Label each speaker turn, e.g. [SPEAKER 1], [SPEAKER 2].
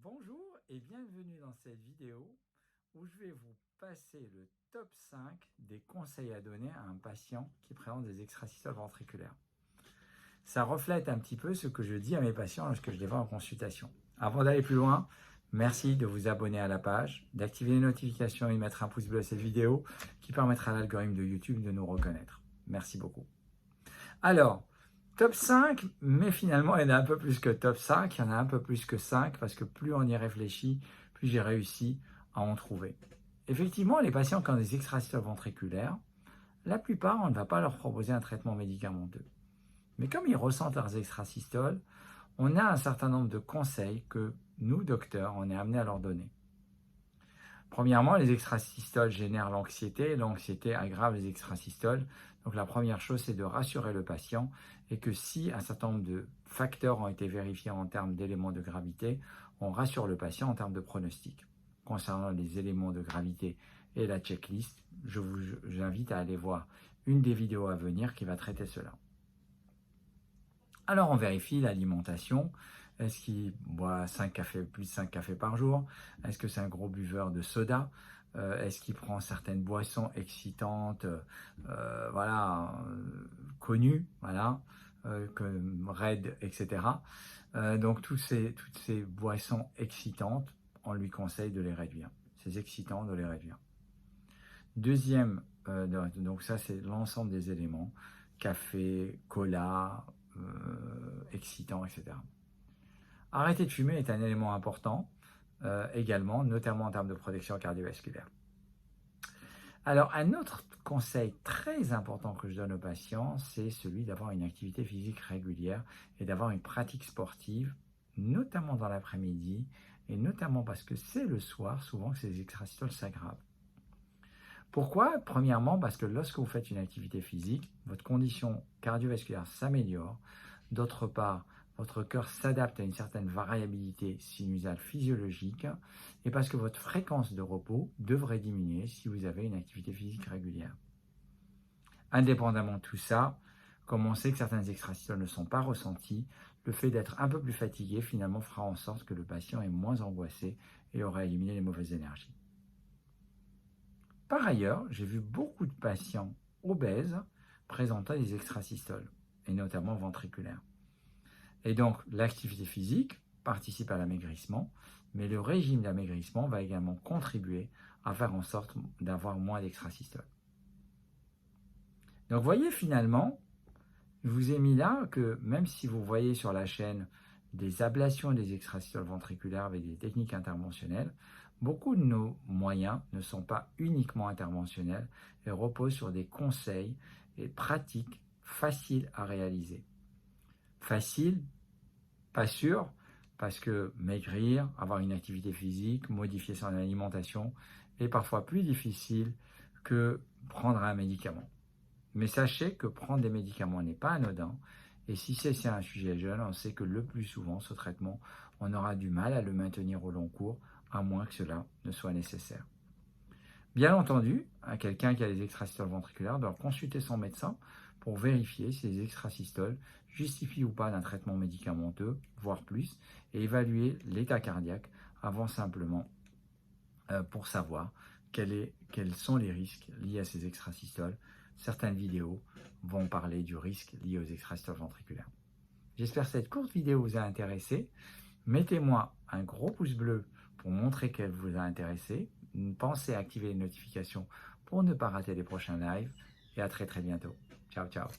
[SPEAKER 1] Bonjour et bienvenue dans cette vidéo où je vais vous passer le top 5 des conseils à donner à un patient qui présente des extrasystoles ventriculaires. Ça reflète un petit peu ce que je dis à mes patients lorsque je les vois en consultation. Avant d'aller plus loin, merci de vous abonner à la page, d'activer les notifications et de mettre un pouce bleu à cette vidéo qui permettra à l'algorithme de YouTube de nous reconnaître. Merci beaucoup. Alors, top 5, mais finalement, il y en a un peu plus que top 5, il y en a un peu plus que 5, parce que plus on y réfléchit, plus j'ai réussi à en trouver. Effectivement, les patients qui ont des extrasystoles ventriculaires, la plupart, on ne va pas leur proposer un traitement médicamenteux. Mais comme ils ressentent leurs extrasystoles, on a un certain nombre de conseils que nous, docteurs, on est amenés à leur donner. Premièrement, les extrasystoles génèrent l'anxiété. L'anxiété aggrave les extrasystoles. Donc la première chose, c'est de rassurer le patient et que si un certain nombre de facteurs ont été vérifiés en termes d'éléments de gravité, on rassure le patient en termes de pronostic. Concernant les éléments de gravité et la checklist, je vous invite à aller voir une des vidéos à venir qui va traiter cela. Alors on vérifie l'alimentation. Est-ce qu'il boit plus de 5 cafés par jour? Est-ce que c'est un gros buveur de soda? Est-ce qu'il prend certaines boissons excitantes, connues, comme Red, etc. Donc toutes ces boissons excitantes, on lui conseille de les réduire. Ces excitants, de les réduire. Deuxième, donc ça c'est l'ensemble des éléments, café, cola, excitant, etc. Arrêter de fumer est un élément important également, notamment en termes de protection cardiovasculaire. Alors, un autre conseil très important que je donne aux patients, c'est celui d'avoir une activité physique régulière et d'avoir une pratique sportive, notamment dans l'après-midi, et notamment parce que c'est le soir, souvent, que ces extrasystoles s'aggravent. Pourquoi? Premièrement, parce que lorsque vous faites une activité physique, votre condition cardiovasculaire s'améliore. D'autre part, votre cœur s'adapte à une certaine variabilité sinusale physiologique et parce que votre fréquence de repos devrait diminuer si vous avez une activité physique régulière. Indépendamment de tout ça, comme on sait que certaines extrasystoles ne sont pas ressenties, le fait d'être un peu plus fatigué finalement fera en sorte que le patient est moins angoissé et aura éliminé les mauvaises énergies. Par ailleurs, j'ai vu beaucoup de patients obèses présentant des extrasystoles, et notamment ventriculaires. Et donc, l'activité physique participe à l'amaigrissement, mais le régime d'amaigrissement va également contribuer à faire en sorte d'avoir moins d'extrasystoles. Donc, vous voyez finalement, je vous ai mis là que même si vous voyez sur la chaîne des ablations des extrasystoles ventriculaires avec des techniques interventionnelles, beaucoup de nos moyens ne sont pas uniquement interventionnels et reposent sur des conseils et pratiques faciles à réaliser. Facile, pas sûr, parce que maigrir, avoir une activité physique, modifier son alimentation est parfois plus difficile que prendre un médicament. Mais sachez que prendre des médicaments n'est pas anodin. Et si c'est un sujet jeune, on sait que le plus souvent, ce traitement, on aura du mal à le maintenir au long cours, à moins que cela ne soit nécessaire. Bien entendu, quelqu'un qui a des extrasystoles ventriculaires doit consulter son médecin pour vérifier si les extrasystoles justifient ou pas d'un traitement médicamenteux, voire plus, et évaluer l'état cardiaque avant simplement pour savoir quels sont les risques liés à ces extrasystoles. Certaines vidéos vont parler du risque lié aux extrasystoles ventriculaires. J'espère que cette courte vidéo vous a intéressé. Mettez-moi un gros pouce bleu pour montrer qu'elle vous a intéressé. Pensez à activer les notifications pour ne pas rater les prochains lives. Et à très bientôt. Ciao, ciao.